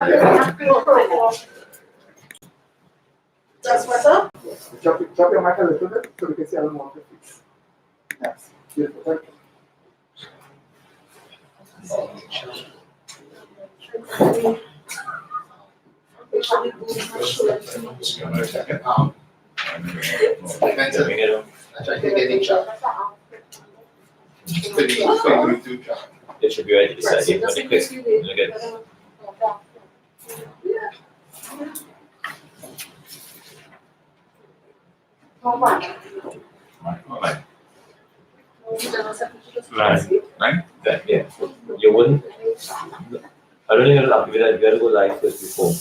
That's better. Drop your mic a little bit so we can see a little more of your face. Yes, beautiful. Thank you. It should be ready to set you really quick. Really good. Right. Yeah. You wouldn't. I don't think it'll we gotta go live first before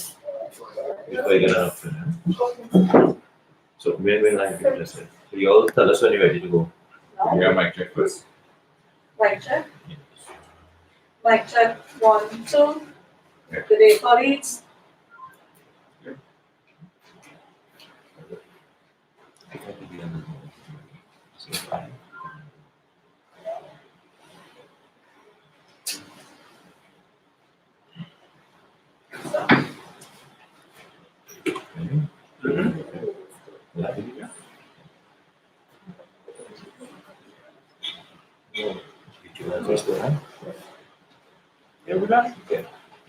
you get an option. So we're live just so you all tell us when you're ready to go. Yeah, mic check first. Mic check. Mic check 1, 2. Good day, colleagues.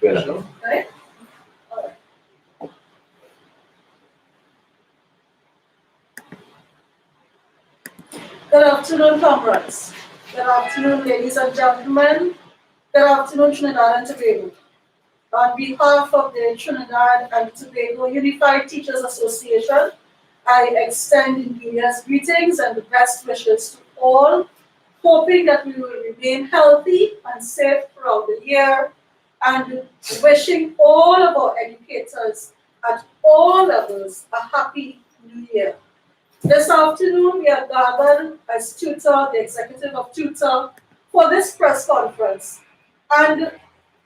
Right? Good afternoon, comrades. Good afternoon, ladies and gentlemen. Good afternoon, Trinidad and Tobago. On behalf of the Trinidad and Tobago Unified Teachers Association, I extend invidious greetings and the best wishes to all, hoping that we will remain healthy and safe throughout the year, and wishing all of our educators at all levels a happy new year. This afternoon, we are gathered as tutor, the executive of tutor, for this press conference. And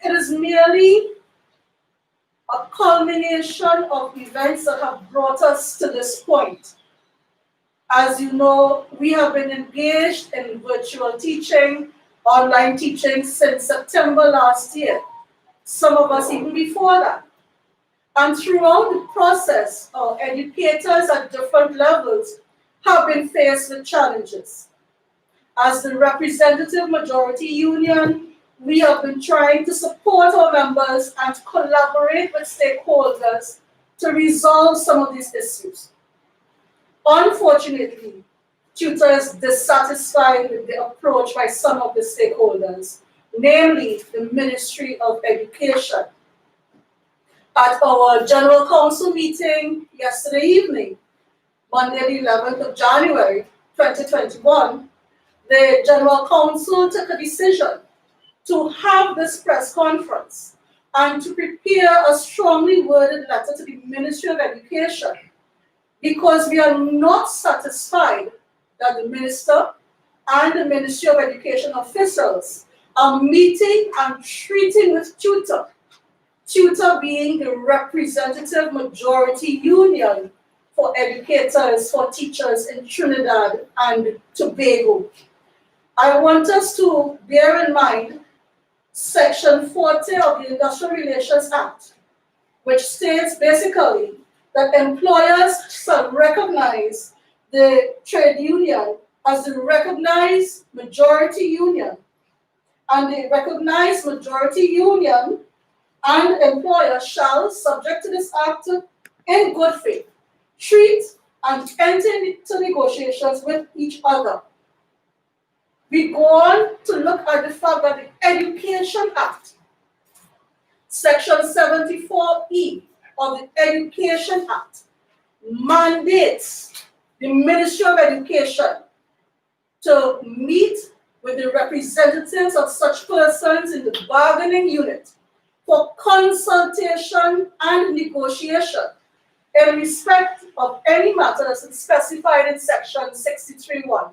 it is merely a culmination of events that have brought us to this point. As you know, we have been engaged in virtual teaching, online teaching since September last year. Some of us even before that. And throughout the process, our educators at different levels have been faced with challenges. As the representative majority union, we have been trying to support our members and collaborate with stakeholders to resolve some of these issues. Unfortunately, tutors dissatisfied with the approach by some of the stakeholders, namely the Ministry of Education. At our General Council meeting yesterday evening, Monday the 11th of January 2021, the General Council took a decision to have this press conference and to prepare a strongly worded letter to the Ministry of Education, because we are not satisfied that the Minister and the Ministry of Education officials are meeting and treating with tutor being the representative majority union for educators, for teachers in Trinidad and Tobago. I want us to bear in mind Section 40 of the Industrial Relations Act, which states basically that employers shall recognize the trade union as the recognized majority union, and the recognized majority union and employer shall, subject to this act, in good faith, treat and enter into negotiations with each other. We go on to look at the fact that the Education Act, Section 74E of the Education Act, mandates the Ministry of Education to meet with the representatives of such persons in the bargaining unit for consultation and negotiation in respect of any matters specified in Section 63.1.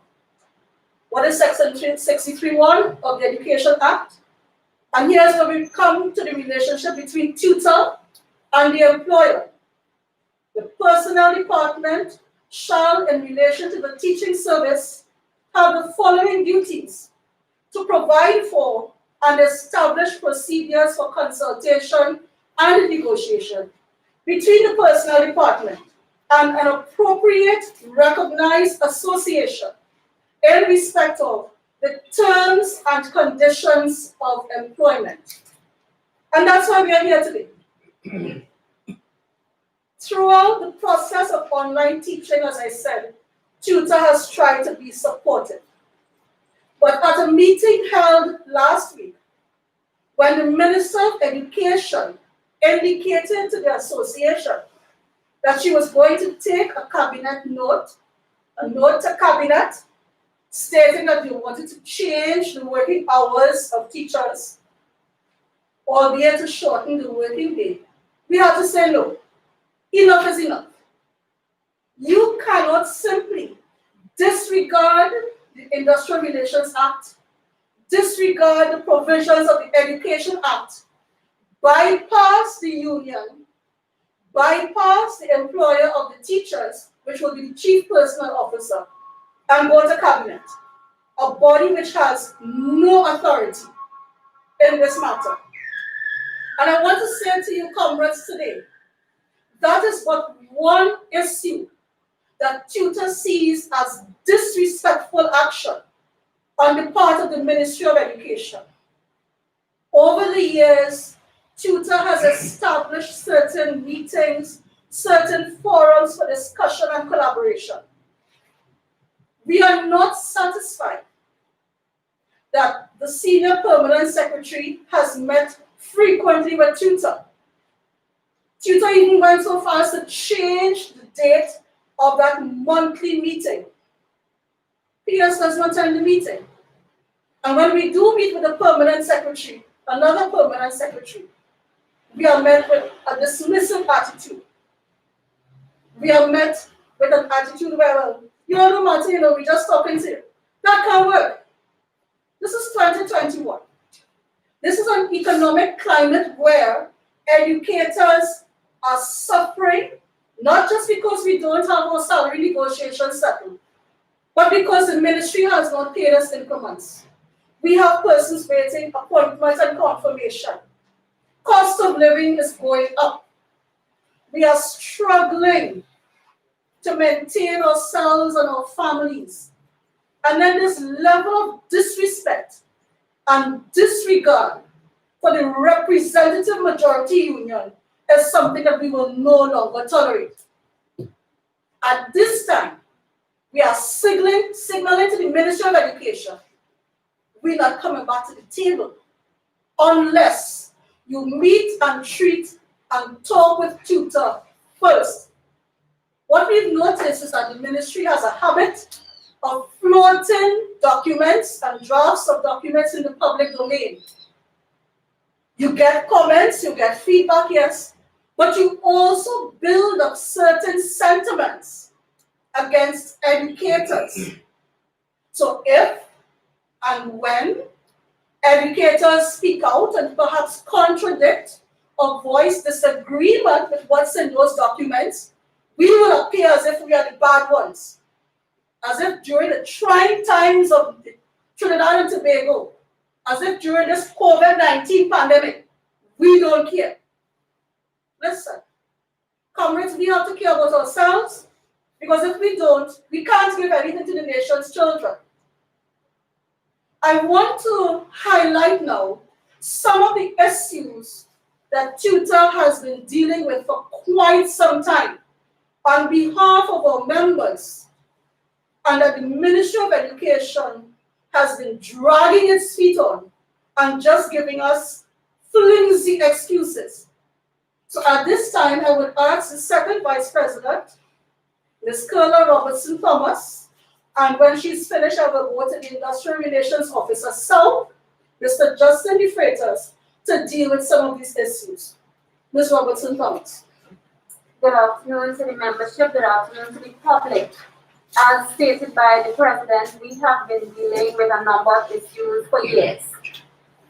What is Section 63.1 of the Education Act? And here's where we come to the relationship between tutor and the employer. The personnel department shall, in relation to the teaching service, have the following duties: to provide for and establish procedures for consultation and the negotiation between the personnel department and an appropriate recognized association in respect of the terms and conditions of employment. And that's why we are here today. Throughout the process of online teaching, as I said, Tutor has tried to be supportive. But at a meeting held last week, when the Minister of Education indicated to the association that she was going to take a cabinet note, a note to cabinet, stating that they wanted to change the working hours of teachers, albeit to shorten the working day, we have to say no. Enough is enough. You cannot simply disregard the Industrial Relations Act, disregard the provisions of the Education Act, bypass the union, bypass the employer of the teachers, which will be the chief personnel officer, and go to cabinet, a body which has no authority in this matter. And I want to say to you, comrades, today, that is but one issue that Tutor sees as disrespectful action on the part of the Ministry of Education. Over the years, Tutor has established certain meetings, certain forums for discussion and collaboration. We are not satisfied that the Senior Permanent Secretary has met frequently with Tutor. Tutor even went so far as to change the date of that monthly meeting. PS does not attend the meeting. And when we do meet with a permanent secretary, another permanent secretary, we are met with a dismissive attitude. We are met with an attitude where, well, no matter, we're just talking to you. That can't work. This is 2021. This is an economic climate where educators are suffering, not just because we don't have our salary negotiations settled, but because the ministry has not paid us increments. We have persons waiting appointments and confirmation. Cost of living is going up. We are struggling to maintain ourselves and our families. And then this level of disrespect and disregard for the representative majority union is something that we will no longer tolerate. At this time, we are signaling to the Ministry of Education, we're not coming back to the table unless you meet and treat and talk with Tutor first. What we've noticed is that the ministry has a habit of floating documents and drafts of documents in the public domain. You get comments, you get feedback, yes, but you also build up certain sentiments against educators. So if and when educators speak out and perhaps contradict or voice disagreement with what's in those documents, we will appear as if we are the bad ones. As if during the trying times of Trinidad and Tobago, as if during this COVID-19 pandemic, we don't care. Listen, comrades, we have to care about ourselves, because if we don't, we can't give anything to the nation's children. I want to highlight now some of the issues that Tutor has been dealing with for quite some time on behalf of our members, and that the Ministry of Education has been dragging its feet on and just giving us flimsy excuses. So at this time, I would ask the Second Vice President, Ms. Colonel Robertson Thomas, and when she's finished, I will go to the Industrial Relations Officer South, Mr. Justin De Freitas, to deal with some of these issues. Ms. Robertson Thomas. Good afternoon to the membership, good afternoon to the public. As stated by the President, we have been dealing with a number of issues for years.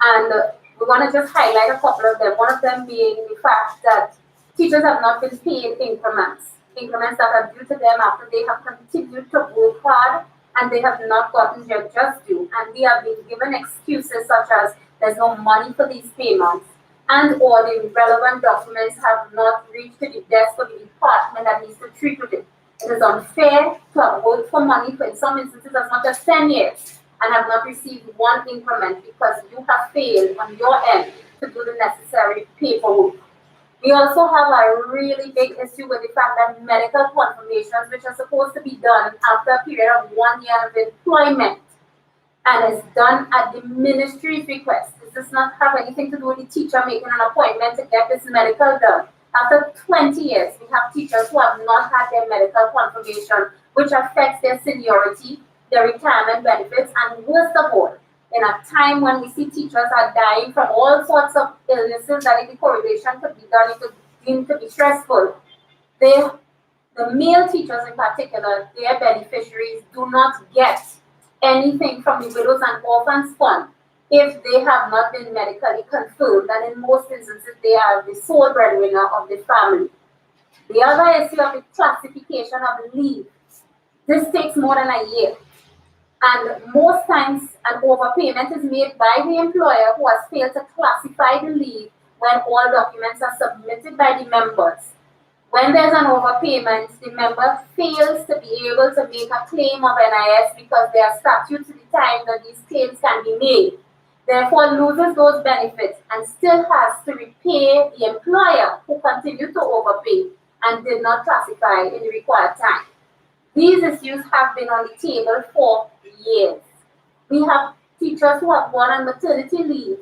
And we want to just highlight a couple of them. One of them being the fact that teachers have not been paid increments that are due to them after they have continued to work hard and they have not gotten their just due. And we have been given excuses such as there's no money for these payments. and or the relevant documents have not reached to the desk of the department that needs to treat with it. It is unfair to have worked for money for in some instances as much as 10 years and have not received one increment because you have failed on your end to do the necessary paperwork. We also have a really big issue with the fact that medical confirmations, which are supposed to be done after a period of 1 year of employment, and is done at the ministry's request. This does not have anything to do with the teacher making an appointment to get this medical done. After 20 years, we have teachers who have not had their medical confirmation, which affects their seniority, their retirement benefits, and worst of all, in a time when we see teachers are dying from all sorts of illnesses that if the correlation could be done, it could deemed to be stressful. The male teachers in particular, their beneficiaries do not get anything from the Widows and Orphans Fund if they have not been medically confirmed, and in most instances they are the sole breadwinner of the family. The other issue of the classification of leave, this takes more than a year. And most times an overpayment is made by the employer who has failed to classify the leave when all documents are submitted by the members. When there's an overpayment, the member fails to be able to make a claim of NIS because there are statutes to the time that these claims can be made. Therefore, loses those benefits and still has to repay the employer who continued to overpay and did not classify in the required time. These issues have been on the table for years. We have teachers who have gone on maternity leave,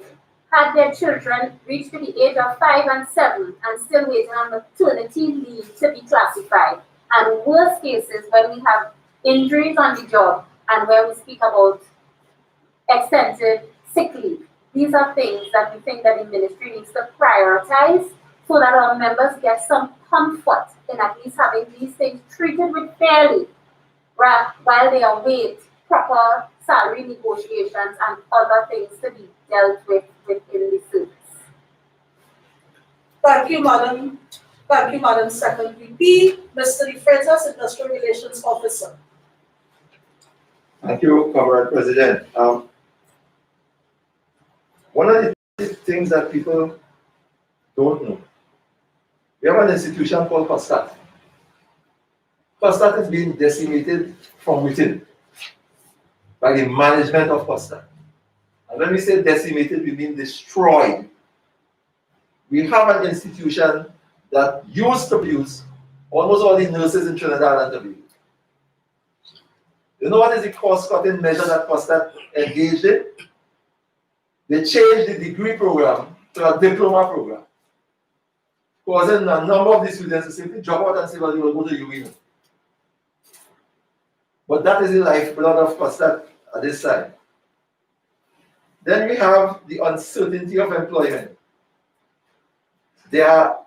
had their children reach to the age of 5 and 7 and still waiting on maternity leave to be classified. And worst cases when we have injuries on the job and when we speak about extensive sick leave. These are things that we think that the ministry needs to prioritize so that our members get some comfort in at least having these things treated with fairly while they await proper salary negotiations and other things to be dealt with within the service. Thank you, Madam. Thank you, Madam Secretary. B. Mr. De Freitas, Industrial Relations Officer. Thank you, Comrade President. One of the things that people don't know, we have an institution called COSTAT. COSTAT is being decimated from within by the management of COSTAT. And when we say decimated, we mean destroyed. We have an institution that used to produce almost all the nurses in Trinidad and Tobago. You know what is the cost-cutting measure that COSTAT engaged in? They changed the degree program to a diploma program, causing a number of the students to simply drop out and say, well, you will go to UWI. But that is the lifeblood of COSTAT at this time. Then we have the uncertainty of employment. There are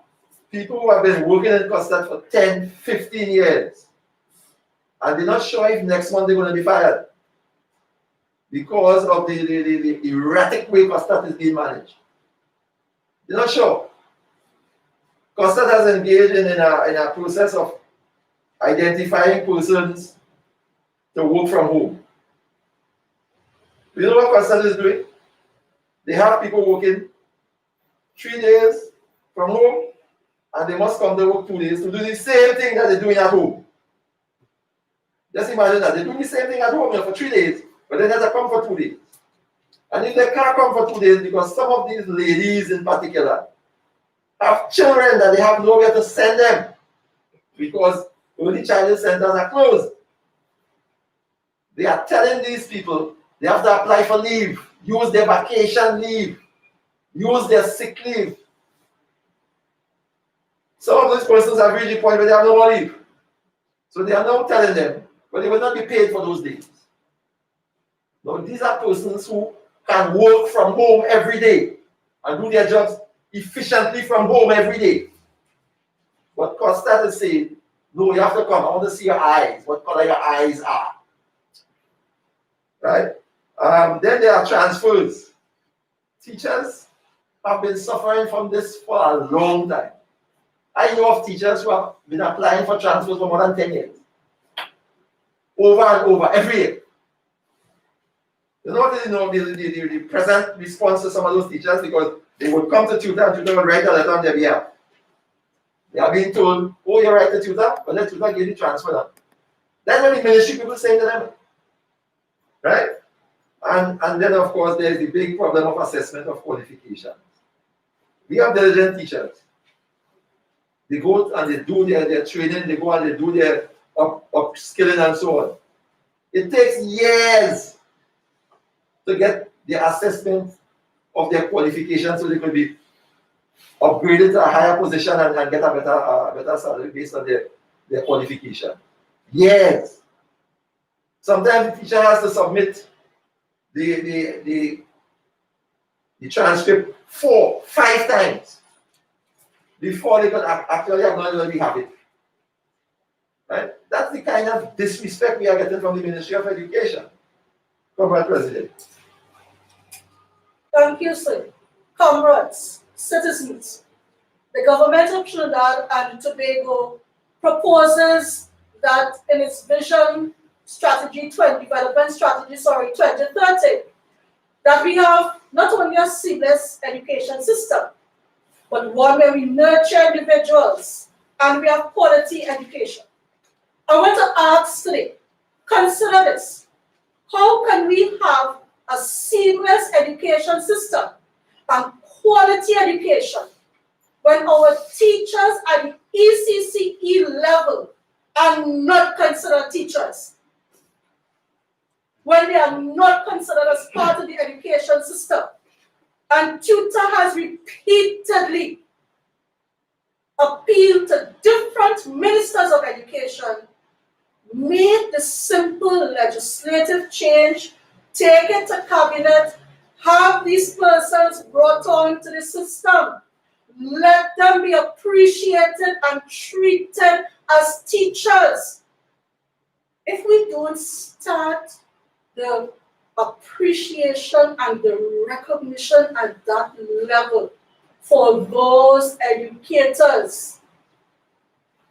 people who have been working in COSTAT for 10, 15 years, and they're not sure if next month they're going to be fired because of the erratic way COSTAT is being managed. They're not sure. COSTAT has engaged in a process of identifying persons to work from home. You know what COSTAT is doing? They have people working 3 days from home, and they must come to work 2 days to do the same thing that they're doing at home. Just imagine that they're doing the same thing at home for 3 days, but then they have to come for 2 days. And if they can't come for 2 days, because some of these ladies in particular have children that they have nowhere to send them because early childhood centers are closed. They are telling these people they have to apply for leave, use their vacation leave, use their sick leave. Some of those persons have reached the point where they have no more leave. So they are now telling them, but they will not be paid for those days. Now, these are persons who can work from home every day and do their jobs efficiently from home every day. But COSTAT is saying, no, you have to come. I want to see your eyes, what color your eyes are. Right? Then there are transfers. Teachers have been suffering from this for a long time. I know of teachers who have been applying for transfers for more than 10 years. Over and over, every year. You know what is the present response to some of those teachers? Because They would come to tutor and tutor would write a letter on their behalf. They are being told, oh, you write the tutor, but let tutor give the transfer now. That's what the ministry people say to them. Right? And then, of course, there's the big problem of assessment of qualifications. We have diligent teachers. They go and they do their training, they go and they do their upskilling and so on. It takes years to get the assessment of their qualifications so they could be upgraded to a higher position and get a better salary based on their qualification. Years. Sometimes the teacher has to submit the transcript 4, 5 times before they can actually acknowledge we have it. Right? That's the kind of disrespect we are getting from the Ministry of Education. Comrade President. Thank you, sir. Comrades, citizens, the government of Trinidad and Tobago proposes that in its vision development strategy 2030, that we have not only a seamless education system, but one where we nurture individuals and we have quality education. I want to ask today, consider this. How can we have a seamless education system and quality education when our teachers at the ECCE level are not considered teachers? When they are not considered as part of the education system? And tutor has repeatedly appealed to different ministers of education, make the simple legislative change, take it to cabinet, have these persons brought on to the system, let them be appreciated and treated as teachers. If we don't start the appreciation and the recognition at that level for those educators,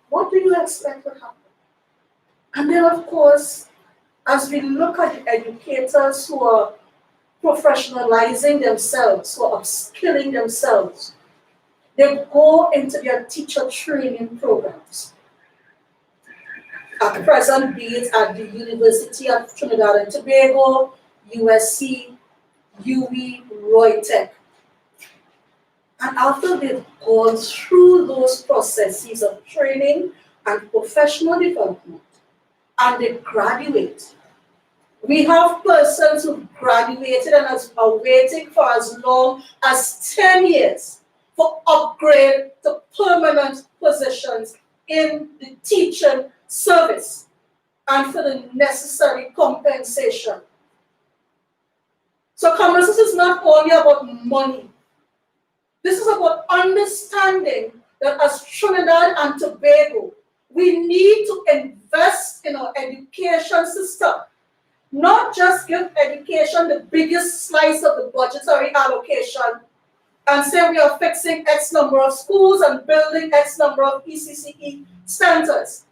what do you expect to happen? And then, of course, as we look at the educators who are professionalizing themselves, who are upskilling themselves, they go into their teacher training programs. At present, be it at the University of Trinidad and Tobago, USC, UWI, Roy Tech. And after they've gone through those processes of training and professional development, and they graduate, we have persons who graduated and are waiting for as long as 10 years for upgrade to permanent positions in the teaching service and for the necessary compensation. So, comrades, this is not only about money. This is about understanding that as Trinidad and Tobago, we need to invest in our education system. Not just give education the biggest slice of the budgetary allocation and say we are fixing X number of schools and building X number of ECCE centers.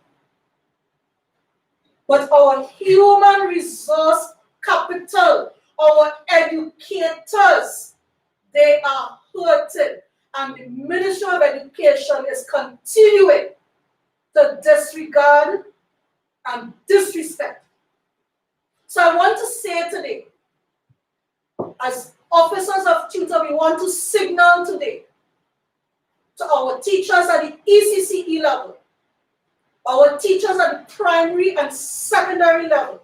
But our human resource capital, our educators, they are hurting. And the Ministry of Education is continuing to disregard and disrespect. So I want to say today, as officers of tutor, we want to signal today to our teachers at the ECCE level, our teachers at the primary and secondary level,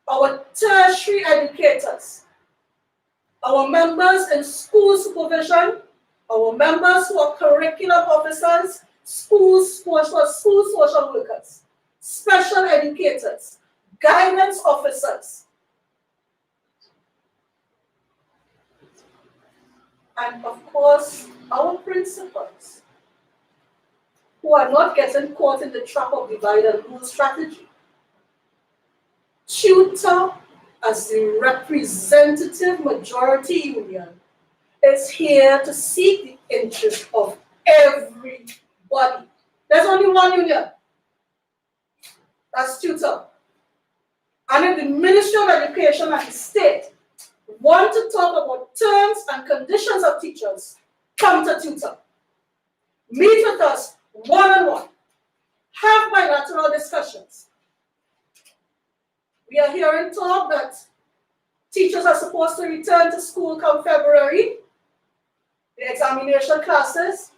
our tertiary educators, our members in school supervision, our members who are curriculum officers, school social workers, special educators, guidance officers, and of course, our principals, who are not getting caught in the trap of divide and rule strategy. Tutor, as the representative majority union, is here to seek the interest of everybody. There's only one union. That's tutor. And if the Ministry of Education and the state want to talk about terms and conditions of teachers, come to tutor. Meet with us one-on-one. Have bilateral discussions. We are hearing talk that teachers are supposed to return to school come February, the examination classes.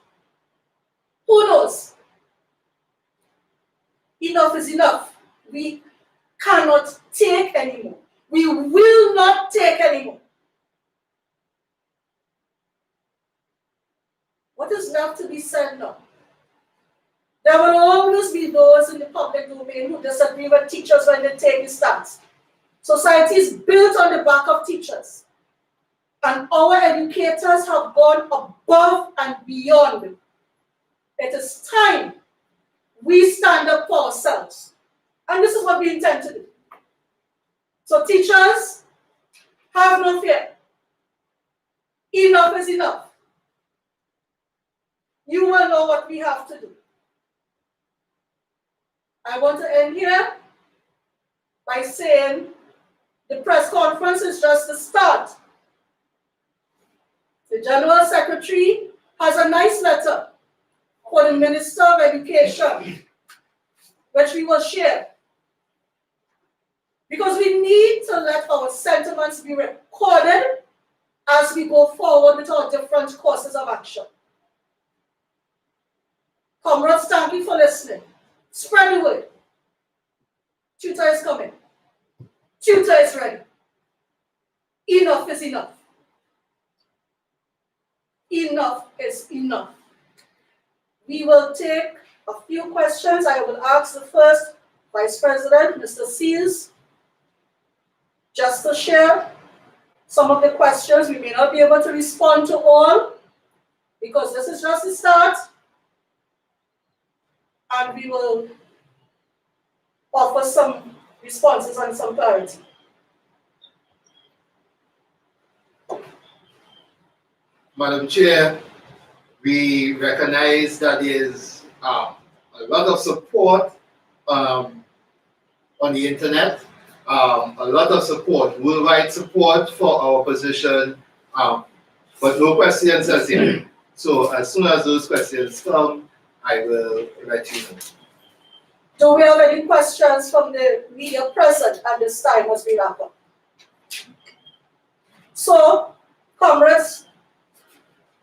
Who knows? Enough is enough. We cannot take anymore. We will not take anymore. What is left to be said now? There will always be those in the public domain who disagree with teachers when they take the stance. Society is built on the back of teachers. And our educators have gone above and beyond. It is time we stand up for ourselves. And this is what we intend to do. So teachers, have no fear. Enough is enough. You will know what we have to do. I want to end here by saying the press conference is just the start. The General Secretary has a nice letter for the Minister of Education, which we will share. Because we need to let our sentiments be recorded as we go forward with our different courses of action. Comrades, thank you for listening. Spread the word. Tutor is coming. Tutor is ready. Enough is enough. Enough is enough. We will take a few questions. I will ask the first Vice President, Mr. Seals, just to share some of the questions. We may not be able to respond to all because this is just the start. And we will offer some responses and some clarity. Madam Chair, we recognize that there is a lot of support on the internet, a lot of support, worldwide support for our position, but no questions as yet. So as soon as those questions come, I will let you know. Do we have any questions from the media present at this time as we wrap up? So, comrades,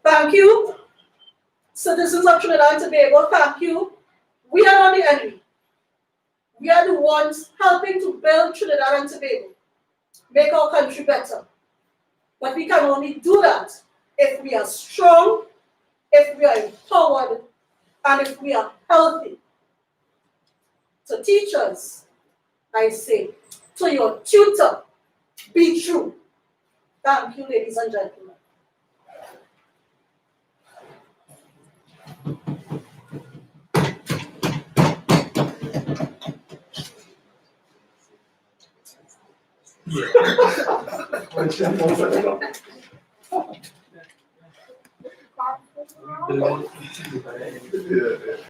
thank you. Citizens of Trinidad and Tobago, thank you. We are not the enemy. We are the ones helping to build Trinidad and Tobago, make our country better. But we can only do that if we are strong, if we are empowered, and if we are healthy. So teachers, I say, to your tutor, be true. Thank you, ladies and gentlemen. Yeah.